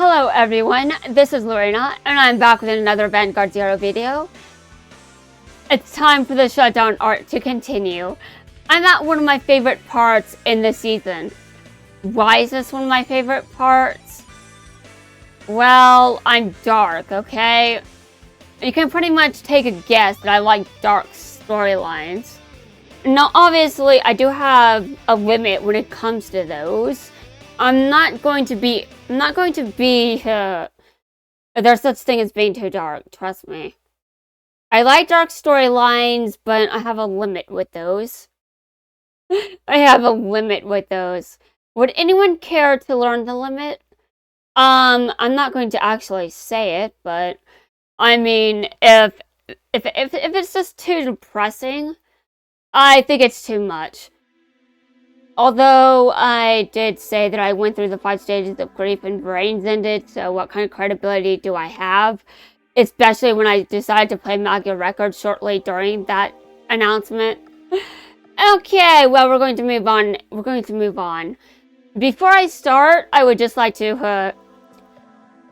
Hello everyone, this is Lorena, and I'm back with another Vanguard Zero video. It's time for the Shutdown arc to continue. I'm at one of my favorite parts in the season. Why is this one of my favorite parts? Well, I'm dark, okay? You can pretty much take a guess that I like dark storylines. Now, obviously, I do have a limit when it comes to those. I'm not going to be, there's such thing as being too dark, trust me. I like dark storylines, but I have a limit with those. I have a limit with those. Would anyone care to learn the limit? I'm not going to actually say it, but I mean, if it's just too depressing, I think it's too much. Although I did say that I went through the 5 stages of grief and brains ended, so what kind of credibility do I have? Especially when I decided to play Magia Records shortly during that announcement. Okay, well, we're going to move on. Before I start, I would just like to,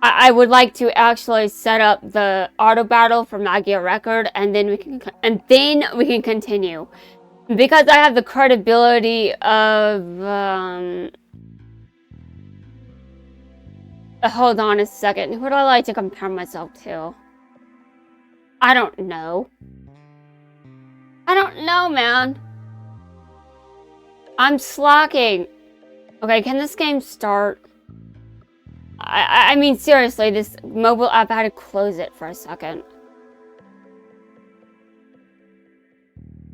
I would like to actually set up the auto battle for Magia Record, and then we can continue. Because I have the credibility of, hold on a second. Who do I like to compare myself to? I don't know. I don't know, man. I'm slacking. Okay, can this game start? I mean, seriously, this mobile app, I had to close it for a second.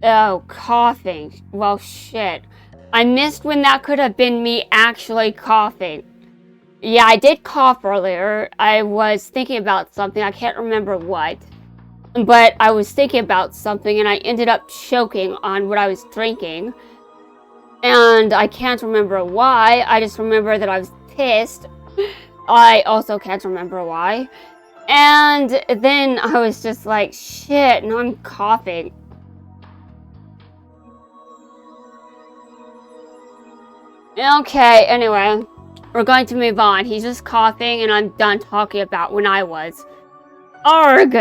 Oh, coughing. Well, shit. I missed when that could have been me actually coughing. Yeah, I did cough earlier. I was thinking about something. I can't remember what. But I was thinking about something and I ended up choking on what I was drinking. And I can't remember why. I just remember that I was pissed. I also can't remember why. And then I was just like, shit, now I'm coughing. Okay, anyway, we're going to move on. He's just coughing, and I'm done talking about when I was. Arg!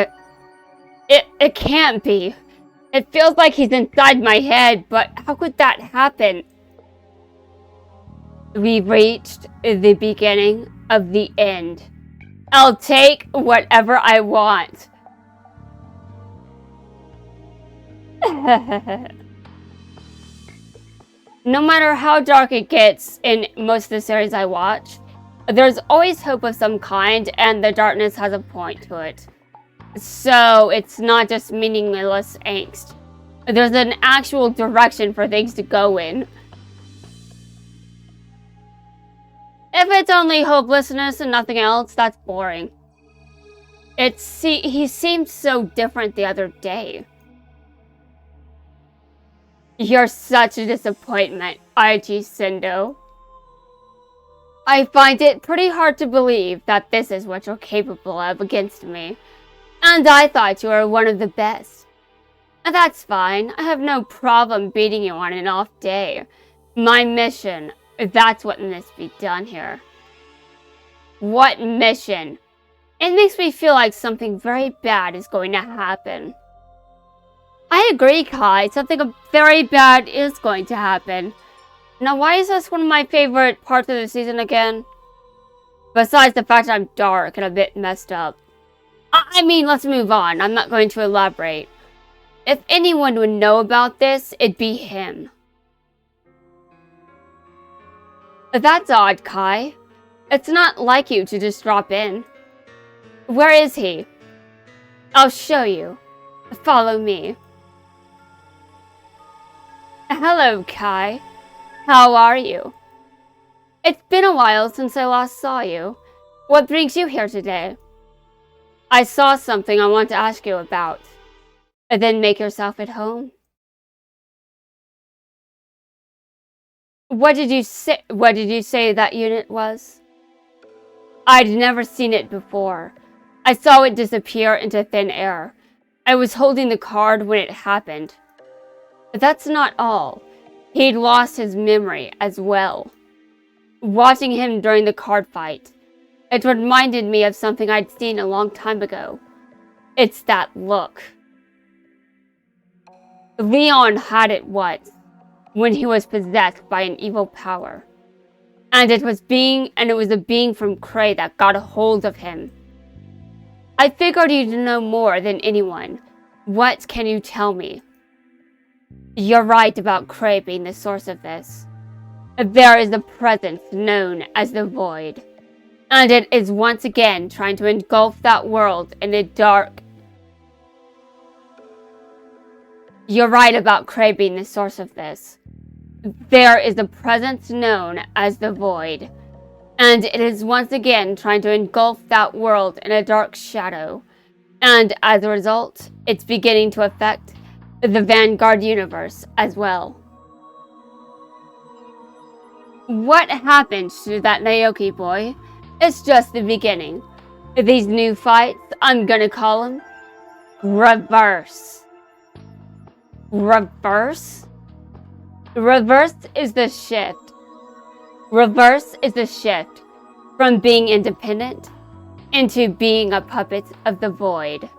It can't be. It feels like he's inside my head, but how could that happen? We've reached the beginning of the end. I'll take whatever I want. No matter how dark it gets in most of the series I watch, there's always hope of some kind, and the darkness has a point to it. So it's not just meaningless angst. There's an actual direction for things to go in. If it's only hopelessness and nothing else, that's boring. He seemed so different the other day. You're such a disappointment, Aiji Sendo. I find it pretty hard to believe that this is what you're capable of against me. And I thought you were one of the best. That's fine. I have no problem beating you on an off day. My mission, that's what must be done here. What mission? It makes me feel like something very bad is going to happen. I agree, Kai. Something very bad is going to happen. Now, why is this one of my favorite parts of the season again? Besides the fact that I'm dark and a bit messed up. I mean, let's move on. I'm not going to elaborate. If anyone would know about this, it'd be him. That's odd, Kai. It's not like you to just drop in. Where is he? I'll show you. Follow me. Hello, Kai. How are you? It's been a while since I last saw you. What brings you here today? I saw something I want to ask you about. Then make yourself at home. What did you say that unit was? I'd never seen it before. I saw it disappear into thin air. I was holding the card when it happened. That's not all. He'd lost his memory as well. Watching him during the card fight, It reminded me of something I'd seen a long time ago. It's that look. Leon had it once, when he was possessed by an evil power. And it was a being from Cray that got a hold of him. I figured you'd know more than anyone. What can you tell me? You're right about Cray being the source of this. There is a presence known as the Void, and it is once again trying to engulf that world in a dark... You're right about Cray being the source of this. There is a presence known as the Void, and it is once again trying to engulf that world in a dark shadow, and as a result, it's beginning to affect the Vanguard universe as well. What happened to that Naoki boy? It's just the beginning. These new fights, I'm gonna call them Reverse. Reverse? Reverse is the shift. Reverse is the shift from being independent into being a puppet of the Void.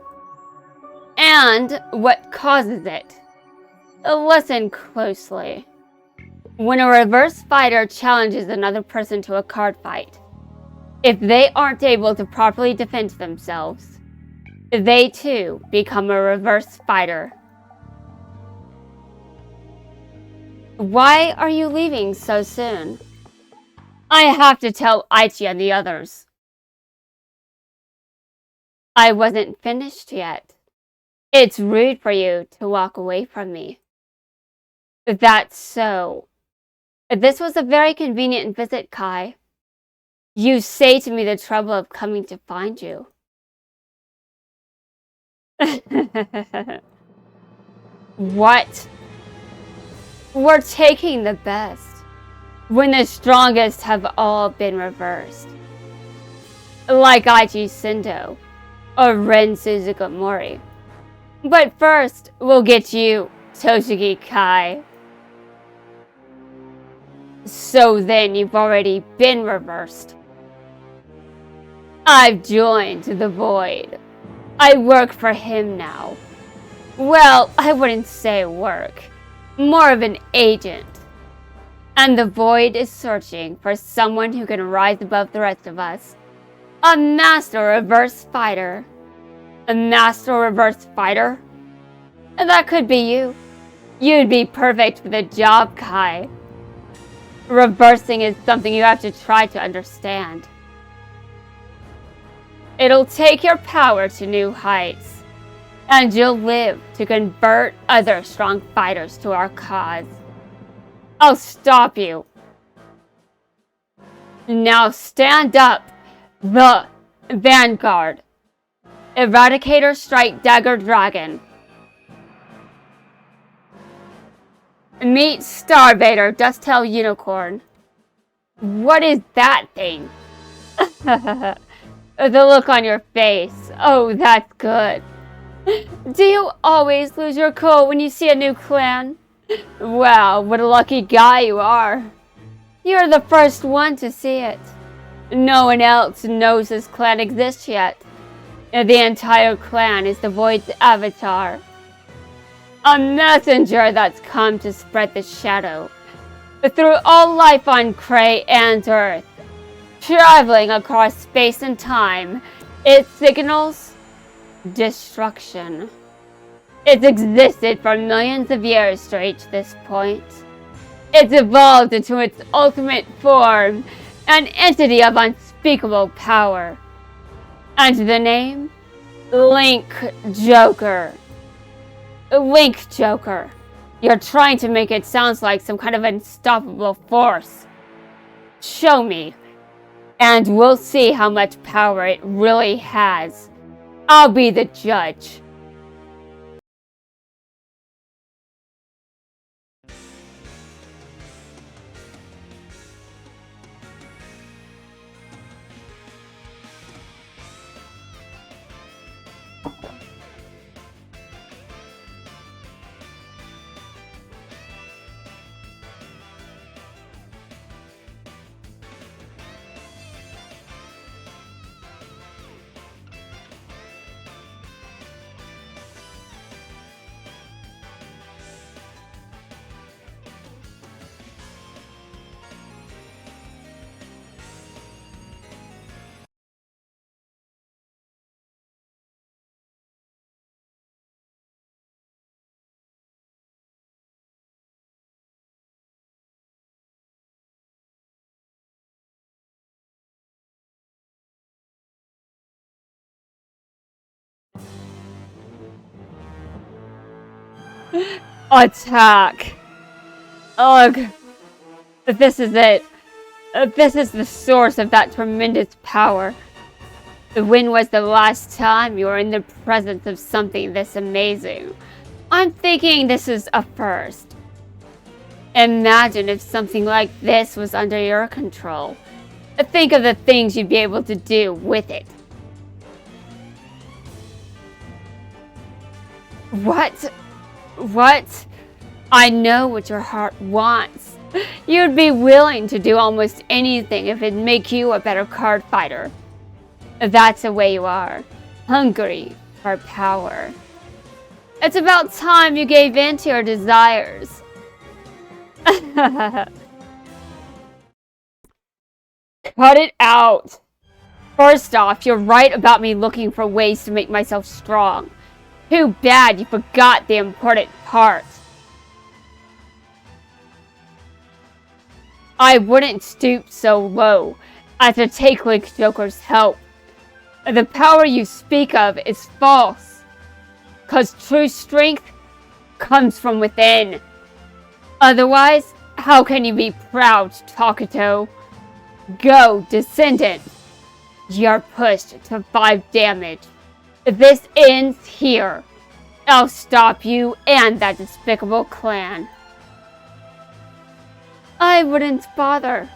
And what causes it? Listen closely. When a reverse fighter challenges another person to a card fight, if they aren't able to properly defend themselves, they too become a reverse fighter. Why are you leaving so soon? I have to tell Aichi and the others. I wasn't finished yet. It's rude for you to walk away from me. That's so. This was a very convenient visit, Kai. You saved me the trouble of coming to find you. What? We're taking the best, when the strongest have all been reversed. Like Aichi Sendo, or Ren Suzuki-Mori. But first, we'll get you, Toshigi Kai. So then you've already been reversed. I've joined the Void. I work for him now. Well, I wouldn't say work. More of an agent. And the Void is searching for someone who can rise above the rest of us. A master reverse fighter. A master reverse fighter? And that could be you. You'd be perfect for the job, Kai. Reversing is something you have to try to understand. It'll take your power to new heights, and you'll live to convert other strong fighters to our cause. I'll stop you. Now stand up, the Vanguard. Eradicator Strike Dagger Dragon. Meet Starvader Dusttail Unicorn. What is that thing? The look on your face. Oh, that's good. Do you always lose your cool when you see a new clan? Wow, what a lucky guy you are. You're the first one to see it. No one else knows this clan exists yet. The entire clan is the Void's avatar. A messenger that's come to spread the shadow through all life on Cray and Earth. Traveling across space and time, it signals destruction. It's existed for millions of years to reach this point. It's evolved into its ultimate form, an entity of unspeakable power. And the name? Link Joker. Link Joker. You're trying to make it sound like some kind of unstoppable force. Show me, and we'll see how much power it really has. I'll be the judge. Attack! Ugh! This is it. This is the source of that tremendous power. When was the last time you were in the presence of something this amazing? I'm thinking this is a first. Imagine if something like this was under your control. Think of the things you'd be able to do with it. What? I know what your heart wants. You'd be willing to do almost anything if it'd make you a better card fighter. That's the way you are. Hungry for power. It's about time you gave in to your desires. Cut it out. First off, you're right about me looking for ways to make myself strong. Too bad you forgot the important part. I wouldn't stoop so low as to take Link Joker's help. The power you speak of is false, 'cause true strength comes from within. Otherwise, how can you be proud, Takuto? Go, Descendant. You're pushed to 5 damage. This ends here. I'll stop you and that despicable clan. I wouldn't bother.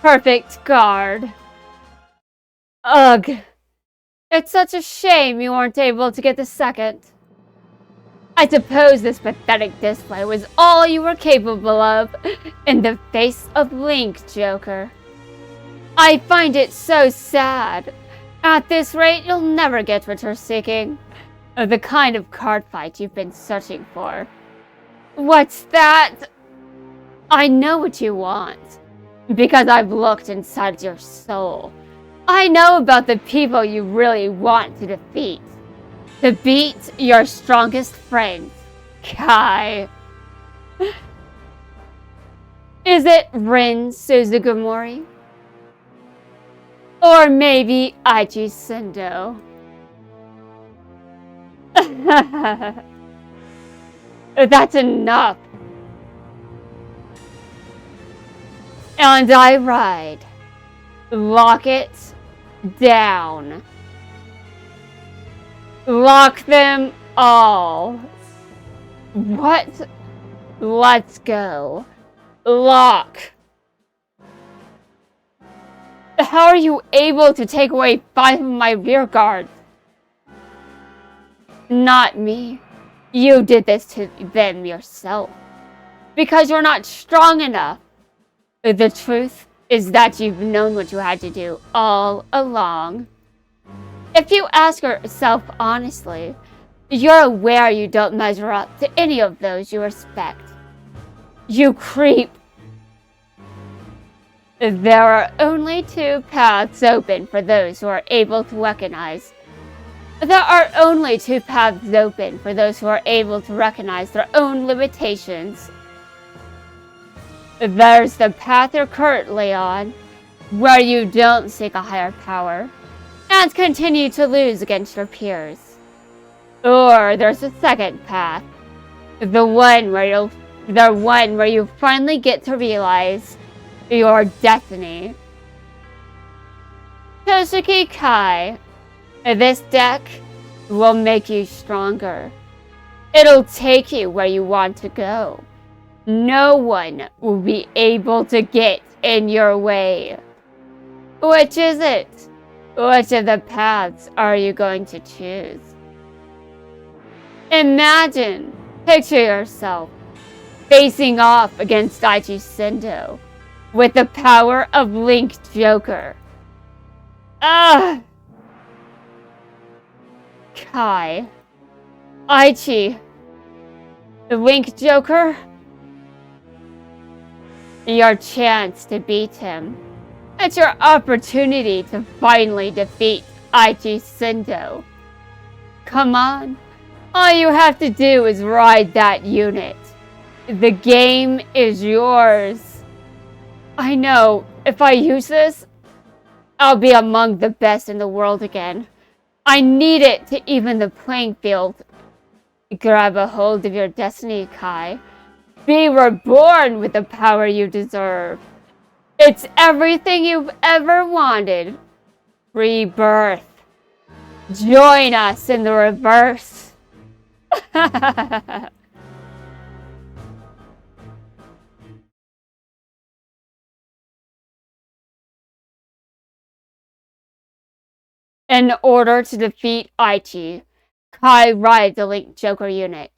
Perfect guard. Ugh. It's such a shame you weren't able to get the second. I suppose this pathetic display was all you were capable of in the face of Link, Joker. I find it so sad. At this rate, you'll never get what you're seeking. The kind of card fight you've been searching for. What's that? I know what you want. Because I've looked inside your soul. I know about the people you really want to defeat. To beat your strongest friend, Kai. Is it Rin Suzugumori? Or maybe Aichi Sendo? That's enough. And I ride. Lock it down. Lock them all. What? Let's go. Lock. How are you able to take away 5 of my rear guards? Not me. You did this to them yourself. Because you're not strong enough. The truth is that you've known what you had to do all along. If you ask yourself honestly, you're aware you don't measure up to any of those you respect. You creep. There are only 2 paths open for those who are able to recognize. There are only 2 paths open for those who are able to recognize their own limitations. There's the path you're currently on, where you don't seek a higher power, and continue to lose against your peers. Or there's a second path, the one where you finally get to realize your destiny. Toshiki Kai, this deck will make you stronger. It'll take you where you want to go. No one will be able to get in your way. Which is it? Which of the paths are you going to choose? Imagine, picture yourself facing off against Aichi Sendo with the power of Link Joker. Kai. Aichi. The Link Joker? Your chance to beat him. It's your opportunity to finally defeat Aichi Sendo. Come on. All you have to do is ride that unit. The game is yours. I know, if I use this, I'll be among the best in the world again. I need it to even the playing field. Grab a hold of your destiny, Kai. Be reborn with the power you deserve. It's everything you've ever wanted. Rebirth. Join us in the reverse. In order to defeat Aichi, Kai rides a Link Joker unit.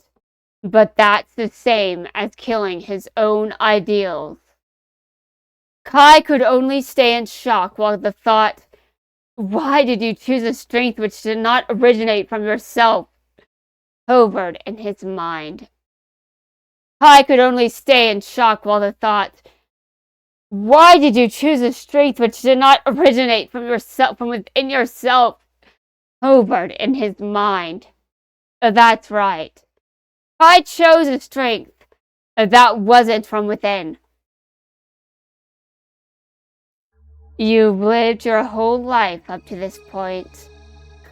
But that's the same as killing his own ideals. Kai could only stay in shock while the thought, why did you choose a strength which did not originate from yourself, hovered in his mind. Kai could only stay in shock while the thought, why did you choose a strength which did not originate from yourself, from within yourself, hovered in his mind. That's right. Kai chose a strength that wasn't from within. You've lived your whole life up to this point,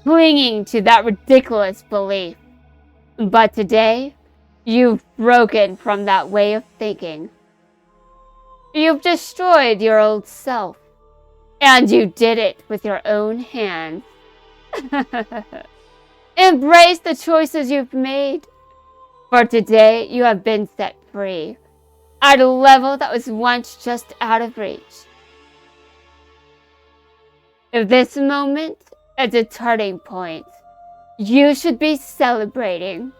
clinging to that ridiculous belief. But today, you've broken from that way of thinking. You've destroyed your old self, and you did it with your own hands. Embrace the choices you've made, for today you have been set free, at a level that was once just out of reach. If this moment is a turning point, you should be celebrating.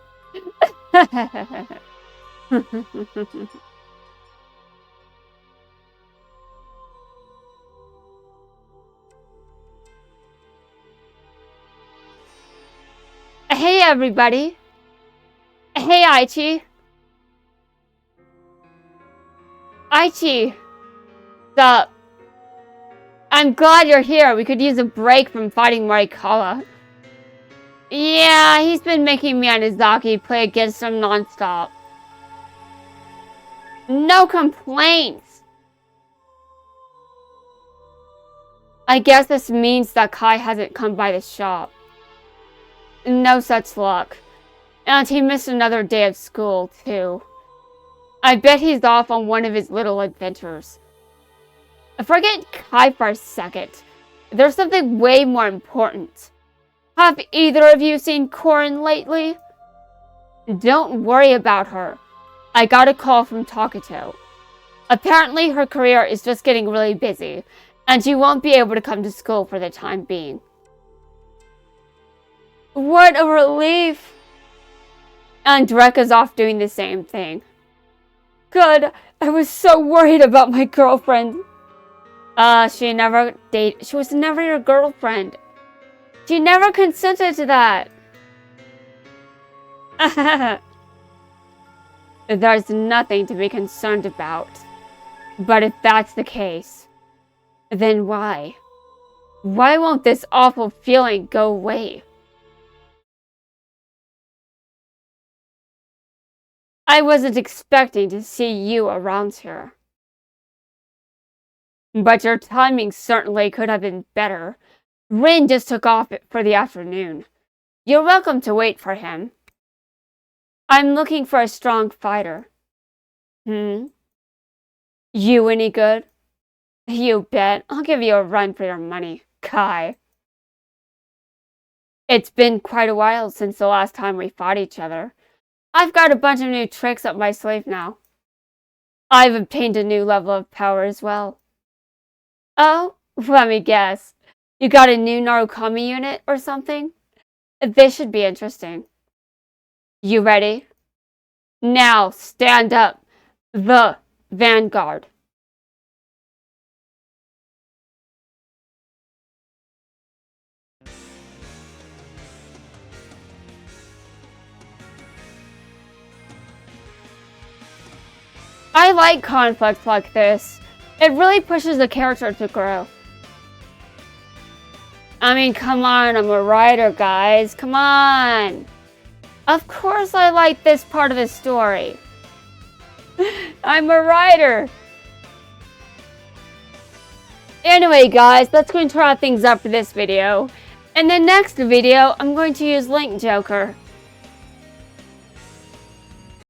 Hey everybody! Hey Aichi! Aichi! Sup? I'm glad you're here. We could use a break from fighting Morikawa. Yeah, he's been making Miyazaki play against him non-stop. No complaints! I guess this means that Kai hasn't come by the shop. No such luck. And he missed another day of school, too. I bet he's off on one of his little adventures. Forget Kai for a second. There's something way more important. Have either of you seen Korin lately? Don't worry about her. I got a call from Takuto. Apparently her career is just getting really busy, and she won't be able to come to school for the time being. What a relief! And Dreka's off doing the same thing. Good, I was so worried about my girlfriend. She was never your girlfriend. She never consented to that. There's nothing to be concerned about. But if that's the case, then why? Why won't this awful feeling go away? I wasn't expecting to see you around here. But your timing certainly could have been better. Rin just took off for the afternoon. You're welcome to wait for him. I'm looking for a strong fighter. You any good? You bet. I'll give you a run for your money, Kai. It's been quite a while since the last time we fought each other. I've got a bunch of new tricks up my sleeve now. I've obtained a new level of power as well. Oh, let me guess. You got a new Narukami unit or something? This should be interesting. You ready? Now stand up. The Vanguard. I like conflicts like this. It really pushes the character to grow. I mean, come on, I'm a writer, guys. Come on. Of course I like this part of the story. I'm a writer. Anyway, guys, that's going to wrap things up for this video. In the next video, I'm going to use Link Joker.